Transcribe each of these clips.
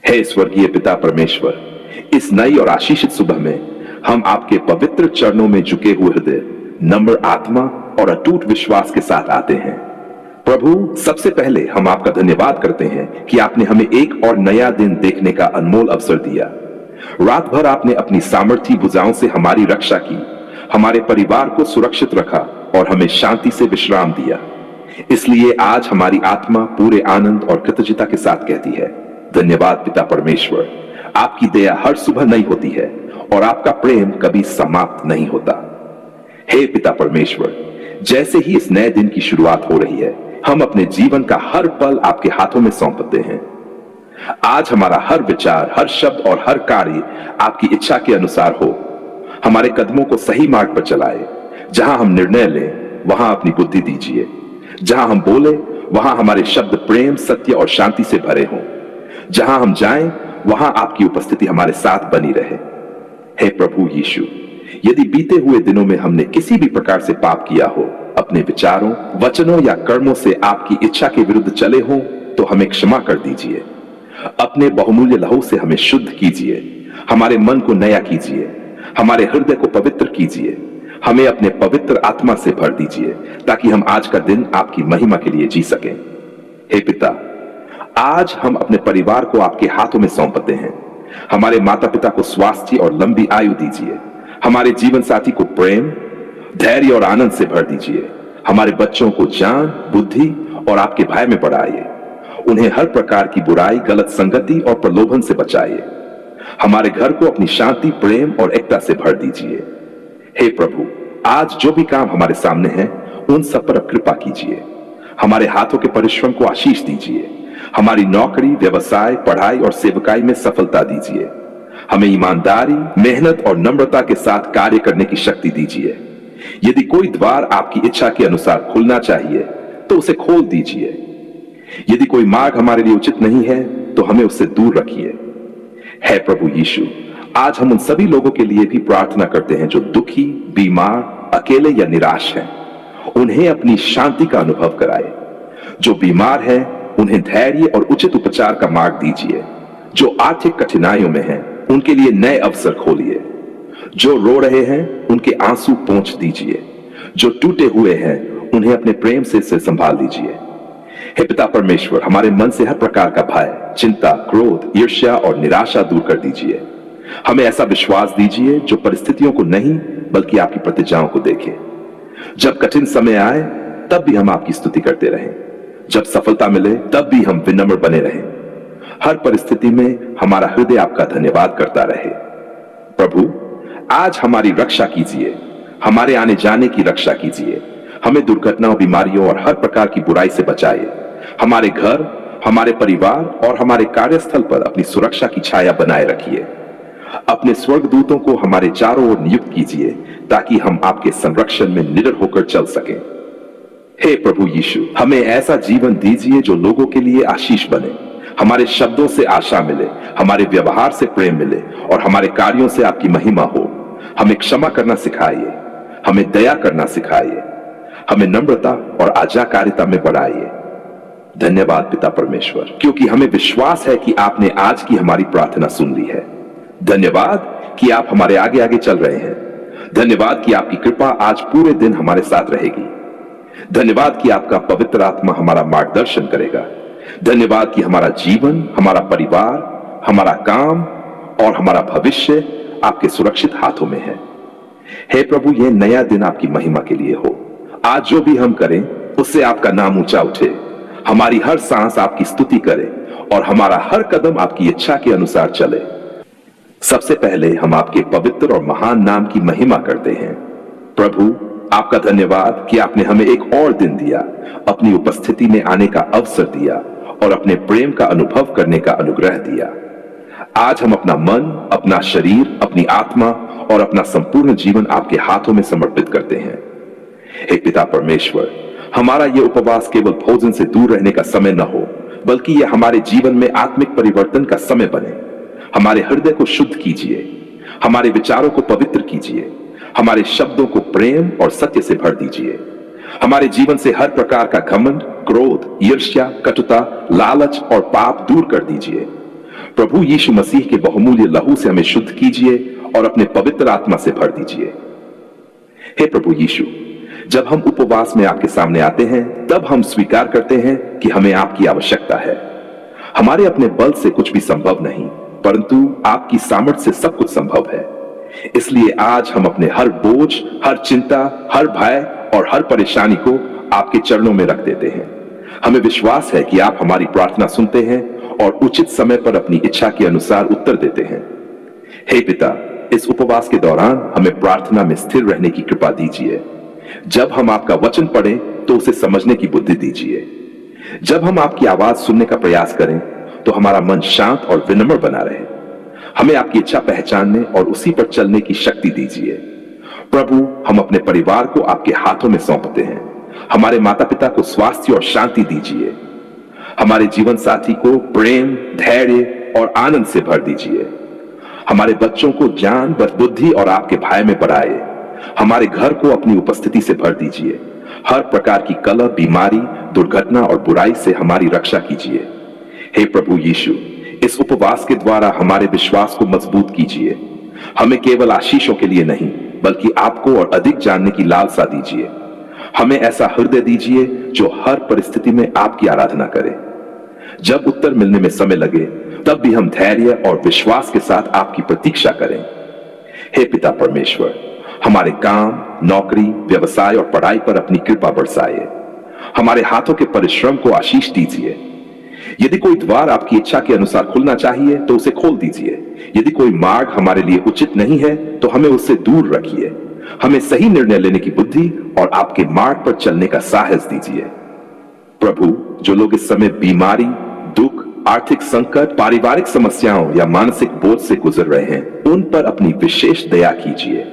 हे स्वर्गीय पिता परमेश्वर, इस नई और आशीषित सुबह में हम आपके पवित्र चरणों में झुके हुए हृदय, नम्र आत्मा और अटूट विश्वास के साथ आते हैं। प्रभु, सबसे पहले हम आपका धन्यवाद करते हैं कि आपने हमें एक और नया दिन देखने का अनमोल अवसर दिया। रात भर आपने अपनी सामर्थी भुजाओं से हमारी रक्षा की, हमारे परिवार को सुरक्षित रखा और हमें शांति से विश्राम दिया। इसलिए आज हमारी आत्मा पूरे आनंद और कृतज्ञता के साथ कहती है, धन्यवाद पिता परमेश्वर। आपकी दया हर सुबह नई होती है और आपका प्रेम कभी समाप्त नहीं होता। हे पिता परमेश्वर, जैसे ही इस नए दिन की शुरुआत हो रही है, हम अपने जीवन का हर पल आपके हाथों में सौंपते हैं। आज हमारा हर विचार, हर शब्द और हर कार्य आपकी इच्छा के अनुसार हो। हमारे कदमों को सही मार्ग पर चलाए। जहां हम निर्णय लें, वहां अपनी बुद्धि दीजिए। जहां हम बोले, वहां हमारे शब्द प्रेम, सत्य और शांति से भरे हों। जहां हम जाएं, वहां आपकी उपस्थिति हमारे साथ बनी रहे। हे प्रभु यीशु, यदि बीते हुए दिनों में हमने किसी भी प्रकार से पाप किया हो, अपने विचारों, वचनों या कर्मों से आपकी इच्छा के विरुद्ध चले हों, तो हमें क्षमा कर दीजिए। अपने बहुमूल्य लहू से हमें शुद्ध कीजिए। हमारे मन को नया कीजिए। हमारे हृदय को पवित्र कीजिए। हमें अपने पवित्र आत्मा से भर दीजिए, ताकि हम आज का दिन आपकी महिमा के लिए जी सकें। हे पिता, आज हम अपने परिवार को आपके हाथों में सौंपते हैं। हमारे माता पिता को स्वास्थ्य और लंबी आयु दीजिए। हमारे जीवन साथी को प्रेम, धैर्य और आनंद से भर दीजिए। हमारे बच्चों को ज्ञान, बुद्धि और आपके भय में बढ़ाइए। उन्हें हर प्रकार की बुराई, गलत संगति और प्रलोभन से बचाइए। हमारे घर को अपनी शांति, प्रेम और एकता से भर दीजिए। हे प्रभु, आज जो भी काम हमारे सामने हैं, उन सब पर कृपा कीजिए। हमारे हाथों के परिश्रम को आशीष दीजिए। हमारी नौकरी, व्यवसाय, पढ़ाई और सेवकाई में सफलता दीजिए। हमें ईमानदारी, मेहनत और नम्रता के साथ कार्य करने की शक्ति दीजिए। यदि कोई द्वार आपकी इच्छा के अनुसार खुलना चाहिए, तो उसे खोल दीजिए। यदि कोई मार्ग हमारे लिए उचित नहीं है, तो हमें उससे दूर रखिए। हे प्रभु यीशु, आज हम उन सभी लोगों के लिए भी प्रार्थना करते हैं जो दुखी, बीमार, अकेले या निराश हैं। उन्हें अपनी शांति का अनुभव कराए। जो बीमार हैं, उन्हें धैर्य और उचित उपचार का मार्ग दीजिए। जो आर्थिक कठिनाइयों में हैं, उनके लिए नए अवसर खोलिए। जो रो रहे हैं, उनके आंसू पोंछ दीजिए। जो टूटे हुए हैं, उन्हें अपने प्रेम से संभाल लीजिए। हे पिता परमेश्वर, हमारे मन से हर प्रकार का भय, चिंता, क्रोध, ईर्ष्या और निराशा दूर कर दीजिए। हमें ऐसा विश्वास दीजिए जो परिस्थितियों को नहीं, बल्कि आपकी प्रतिज्ञाओं को देखे। जब कठिन समय आए, तब भी हम आपकी स्तुति करते रहें। जब सफलता मिले, तब भी हम विनम्र बने रहें। हर परिस्थिति में हमारा हृदय आपका धन्यवाद करता रहे। प्रभु, आज हमारी रक्षा कीजिए। हमारे आने जाने की रक्षा कीजिए। हमें दुर्घटनाओं, बीमारियों और हर प्रकार की बुराई से बचाइए। हमारे घर, हमारे परिवार और हमारे कार्यस्थल पर अपनी सुरक्षा की छाया बनाए रखिए। अपने स्वर्गदूतों को हमारे चारों ओर नियुक्त कीजिए, ताकि हम आपके संरक्षण में निडर होकर चल सकें। हे प्रभु यीशु, हमें ऐसा जीवन दीजिए जो लोगों के लिए आशीष बने। हमारे शब्दों से आशा मिले, हमारे व्यवहार से प्रेम मिले और हमारे कार्यों से आपकी महिमा हो। हमें क्षमा करना सिखाइए। हमें दया करना सिखाइए। हमें नम्रता और आज्ञाकारिता में बढ़ाइए। धन्यवाद पिता परमेश्वर, क्योंकि हमें विश्वास है कि आपने आज की हमारी प्रार्थना सुन ली है। धन्यवाद कि आप हमारे आगे आगे चल रहे हैं। धन्यवाद कि आपकी कृपा आज पूरे दिन हमारे साथ रहेगी। धन्यवाद कि आपका पवित्र आत्मा हमारा मार्गदर्शन करेगा। धन्यवाद कि हमारा जीवन, हमारा परिवार, हमारा काम और हमारा भविष्य आपके सुरक्षित हाथों में है। हे प्रभु, यह नया दिन आपकी महिमा के लिए हो। आज जो भी हम करें, उससे आपका नाम ऊंचा उठे। हमारी हर सांस आपकी स्तुति करे और हमारा हर कदम आपकी इच्छा के अनुसार चले। सबसे पहले हम आपके पवित्र और महान नाम की महिमा करते हैं। प्रभु, आपका धन्यवाद कि आपने हमें एक और दिन दिया, अपनी उपस्थिति में आने का अवसर दिया और अपने प्रेम का अनुभव करने का अनुग्रह दिया। आज हम अपना मन, अपना शरीर, अपनी आत्मा और अपना संपूर्ण जीवन आपके हाथों में समर्पित करते हैं। हे पिता परमेश्वर, हमारा यह उपवास केवल भोजन से दूर रहने का समय न हो, बल्कि यह हमारे जीवन में आत्मिक परिवर्तन का समय बने। हमारे हृदय को शुद्ध कीजिए। हमारे विचारों को पवित्र कीजिए। हमारे शब्दों को प्रेम और सत्य से भर दीजिए। हमारे जीवन से हर प्रकार का घमंड, क्रोध, ईर्ष्या, कटुता, लालच और पाप दूर कर दीजिए। प्रभु यीशु मसीह के बहुमूल्य लहू से हमें शुद्ध कीजिए और अपने पवित्र आत्मा से भर दीजिए। हे प्रभु यीशु, जब हम उपवास में आपके सामने आते हैं तब हम स्वीकार करते हैं कि हमें आपकी आवश्यकता है। हमारे अपने बल से कुछ भी संभव नहीं, परंतु आपकी सामर्थ्य से सब कुछ संभव है। इसलिए आज हम अपने हर बोझ, हर चिंता, हर भय और हर परेशानी को आपके चरणों में रख देते हैं। हमें विश्वास है कि आप हमारी प्रार्थना सुनते हैं और उचित समय पर अपनी इच्छा के अनुसार उत्तर देते हैं। हे पिता, इस उपवास के दौरान हमें प्रार्थना में स्थिर रहने की कृपा दीजिए। जब हम आपका वचन पढ़ें तो उसे समझने की बुद्धि दीजिए। जब हम आपकी आवाज सुनने का प्रयास करें तो हमारा मन शांत और विनम्र बना रहे। हमें आपकी इच्छा पहचानने और उसी पर चलने की शक्ति दीजिए। प्रभु, हम अपने परिवार को आपके हाथों में सौंपते हैं। हमारे माता पिता को स्वास्थ्य और शांति दीजिए। हमारे जीवन साथी को प्रेम, धैर्य और आनंद से भर दीजिए। हमारे बच्चों को ज्ञान, बुद्धि और आपके भय में बढ़ाए। हमारे घर को अपनी उपस्थिति से भर दीजिए। हर प्रकार की कलह, बीमारी, दुर्घटना और बुराई से हमारी रक्षा कीजिए। हे प्रभु यीशु, इस उपवास के द्वारा हमारे विश्वास को मजबूत कीजिए। हमें केवल आशीषों के लिए नहीं, बल्कि आपको और अधिक जानने की लालसा दीजिए। हमें ऐसा हृदय दीजिए जो हर परिस्थिति में आपकी आराधना करे। जब उत्तर मिलने में समय लगे तब भी हम धैर्य और विश्वास के साथ आपकी प्रतीक्षा करें। हे पिता परमेश्वर, हमारे काम, नौकरी, व्यवसाय और पढ़ाई पर अपनी कृपा बरसाइए। हमारे हाथों के परिश्रम को आशीष दीजिए। यदि कोई द्वार आपकी इच्छा के अनुसार खुलना चाहिए तो उसे खोल दीजिए। यदि कोई मार्ग हमारे लिए उचित नहीं है तो हमें उससे दूर रखिए। हमें सही निर्णय लेने की बुद्धि और आपके मार्ग पर चलने का साहस दीजिए। प्रभु, जो लोग इस समय बीमारी, दुख, आर्थिक संकट, पारिवारिक समस्याओं या मानसिक बोझ से गुजर रहे हैं, उन पर अपनी विशेष दया कीजिए।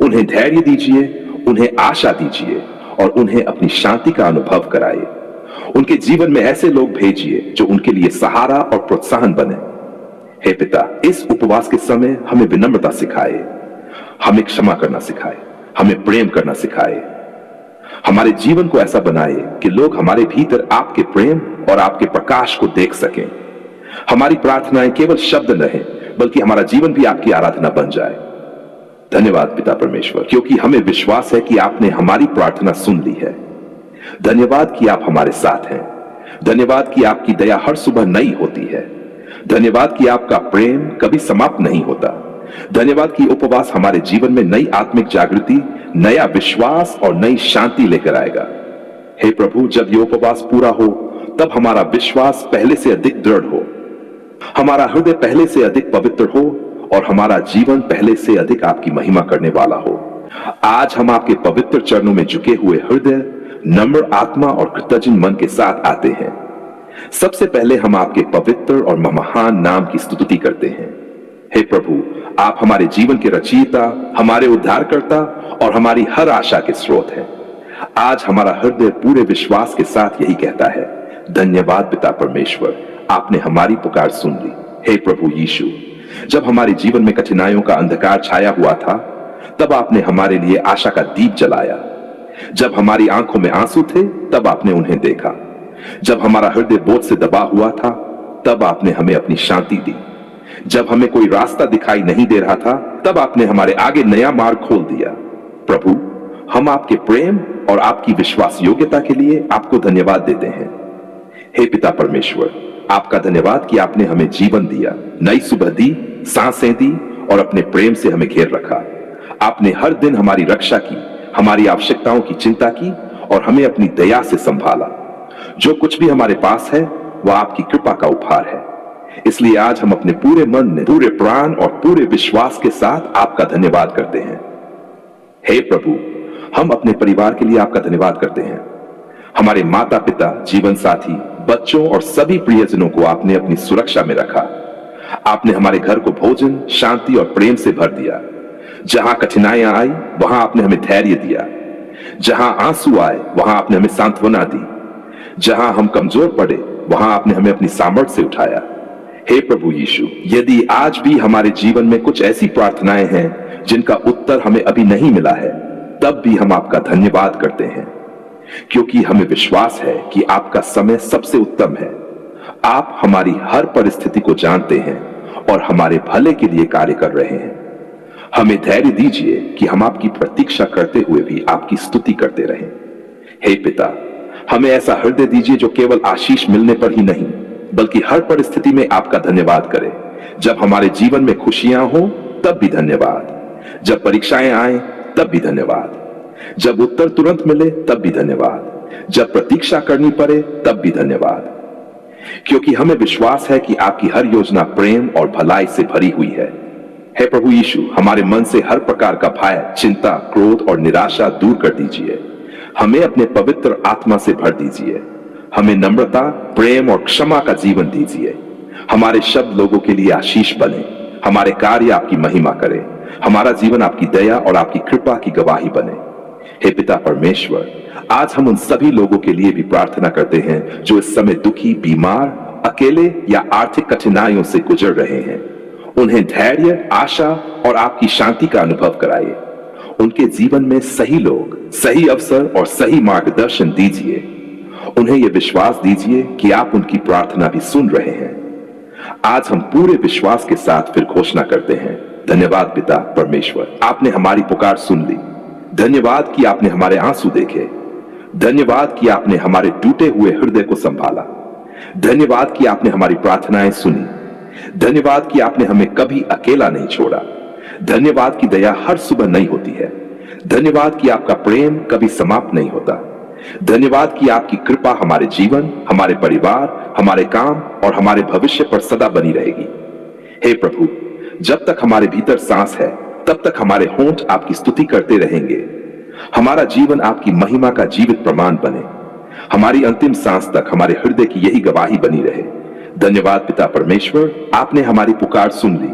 उन्हें धैर्य दीजिए, उन्हें आशा दीजिए और उन्हें अपनी शांति का अनुभव कराइए। उनके जीवन में ऐसे लोग भेजिए जो उनके लिए सहारा और प्रोत्साहन बने। हे पिता, इस उपवास के समय हमें विनम्रता सिखाए, हमें क्षमा करना सिखाए, हमें प्रेम करना सिखाए। हमारे जीवन को ऐसा बनाए कि लोग हमारे भीतर आपके प्रेम और आपके प्रकाश को देख सकें। हमारी प्रार्थनाएं केवल शब्द न रहें, बल्कि हमारा जीवन भी आपकी आराधना बन जाए। धन्यवाद पिता परमेश्वर, क्योंकि हमें विश्वास है कि आपने हमारी प्रार्थना सुन ली है। धन्यवाद कि आप हमारे साथ हैं। धन्यवाद कि आपकी दया हर सुबह नई होती है। धन्यवाद कि आपका प्रेम कभी समाप्त नहीं होता। धन्यवाद कि उपवास हमारे जीवन में नई आत्मिक जागृति, नया विश्वास और नई शांति लेकर आएगा। हे प्रभु, जब ये उपवास पूरा हो तब हमारा विश्वास पहले से अधिक दृढ़ हो, हमारा हृदय पहले से अधिक पवित्र हो और हमारा जीवन पहले से अधिक आपकी महिमा करने वाला हो। आज हम आपके पवित्र चरणों में झुके हुए हृदय, नम्र आत्मा और कृतज्ञ मन के साथ आते हैं। सबसे पहले हम आपके पवित्र और महान नाम की स्तुति करते हैं। हे प्रभु, आप हमारे जीवन के रचयिता, हमारे उद्धारकर्ता और हमारी हर आशा के स्रोत हैं। आज हमारा हृदय पूरे विश्वास के साथ यही कहता है, धन्यवाद पिता परमेश्वर, आपने हमारी पुकार सुन ली। हे प्रभु यीशु, जब हमारे जीवन में कठिनाइयों का अंधकार छाया हुआ था तब आपने हमारे लिए आशा का दीप जलाया। जब हमारी आंखों में आंसू थे तब आपने उन्हें देखा। जब हमारा हृदय बोझ से दबा हुआ था तब आपने हमें अपनी शांति दी। जब हमें कोई रास्ता दिखाई नहीं दे रहा था तब आपने हमारे आगे नया मार्ग खोल दिया। प्रभु, हम आपके प्रेम और आपकी विश्वास योग्यता के लिए आपको धन्यवाद देते हैं। हे पिता परमेश्वर, आपका धन्यवाद कि आपने हमें जीवन दिया, नई सुबह दी, सांसें दी और अपने प्रेम से हमें घेर रखा। आपने हर दिन हमारी रक्षा की, हमारी आवश्यकताओं की चिंता की और हमें अपनी दया से संभाला। जो कुछ भी हमारे पास है वह आपकी कृपा का उपहार है। इसलिए आज हम अपने पूरे मन, पूरे प्राण और पूरे विश्वास के साथ आपका धन्यवाद करते हैं। हे प्रभु, हम अपने परिवार के लिए आपका धन्यवाद करते हैं। हमारे माता पिता, जीवन साथी, बच्चों और सभी प्रियजनों को आपने अपनी सुरक्षा में रखा। आपने हमारे घर को भोजन, शांति और प्रेम से भर दिया। जहां कठिनाइयां आई वहां आपने हमें धैर्य दिया। जहां आंसू आए वहां आपने हमें सांत्वना दी। जहां हम कमजोर पड़े वहां आपने हमें अपनी सामर्थ्य से उठाया। हे प्रभु यीशु, यदि आज भी हमारे जीवन में कुछ ऐसी प्रार्थनाएं हैं जिनका उत्तर हमें अभी नहीं मिला है, तब भी हम आपका धन्यवाद करते हैं, क्योंकि हमें विश्वास है कि आपका समय सबसे उत्तम है। आप हमारी हर परिस्थिति को जानते हैं और हमारे भले के लिए कार्य कर रहे हैं। हमें धैर्य दीजिए कि हम आपकी प्रतीक्षा करते हुए भी आपकी स्तुति करते रहें। हे पिता, हमें ऐसा हृदय दीजिए जो केवल आशीष मिलने पर ही नहीं बल्कि हर परिस्थिति में आपका धन्यवाद करे। जब हमारे जीवन में खुशियां हो तब भी धन्यवाद, जब परीक्षाएं आए तब भी धन्यवाद, जब उत्तर तुरंत मिले तब भी धन्यवाद, जब प्रतीक्षा करनी पड़े तब भी धन्यवाद, क्योंकि हमें विश्वास है कि आपकी हर योजना प्रेम और भलाई से भरी हुई है। हे प्रभु यीशु, हमारे मन से हर प्रकार का भय, चिंता, क्रोध और निराशा दूर कर दीजिए। हमें अपने पवित्र आत्मा से भर दीजिए। हमें नम्रता, प्रेम और क्षमा का जीवन दीजिए। हमारे शब्द लोगों के लिए आशीष बने, हमारे कार्य आपकी महिमा करें, हमारा जीवन आपकी दया और आपकी कृपा की गवाही बने। हे पिता परमेश्वर, आज हम उन सभी लोगों के लिए भी प्रार्थना करते हैं जो इस समय दुखी, बीमार, अकेले या आर्थिक कठिनाइयों से गुजर रहे हैं। उन्हें धैर्य, आशा और आपकी शांति का अनुभव कराइए। उनके जीवन में सही लोग, सही अवसर और सही मार्गदर्शन दीजिए। उन्हें यह विश्वास दीजिए कि आप उनकी प्रार्थना भी सुन रहे हैं। आज हम पूरे विश्वास के साथ फिर घोषणा करते हैं, धन्यवाद पिता परमेश्वर, आपने हमारी पुकार सुन ली। धन्यवाद कि आपने हमारे आंसू देखे। धन्यवाद कि आपने हमारे टूटे हुए हृदय को संभाला। धन्यवाद कि आपने हमारी प्रार्थनाएं सुनी। धन्यवाद कि आपने हमें कभी अकेला नहीं छोड़ा। धन्यवाद की दया हर सुबह नई होती है। धन्यवाद कि आपका प्रेम कभी समाप्त नहीं होता। धन्यवाद कि आपकी कृपा हमारे जीवन, हमारे परिवार, हमारे काम और हमारे भविष्य पर सदा बनी रहेगी। हे प्रभु, जब तक हमारे भीतर सांस है तब तक हमारे होंठ आपकी स्तुति करते रहेंगे। हमारा जीवन आपकी महिमा का जीवित प्रमाण बने। हमारी अंतिम सांस तक हमारे हृदय की यही गवाही बनी रहे। धन्यवाद पिता परमेश्वर, आपने हमारी पुकार सुन ली।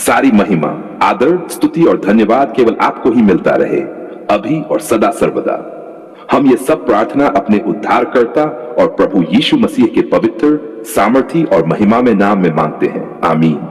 सारी महिमा, आदर, स्तुति और धन्यवाद केवल आपको ही मिलता रहे, अभी और सदा सर्वदा। हम ये सब प्रार्थना अपने उद्धारकर्ता और प्रभु यीशु मसीह के पवित्र, सामर्थी और महिमा में नाम में मांगते हैं। आमीन।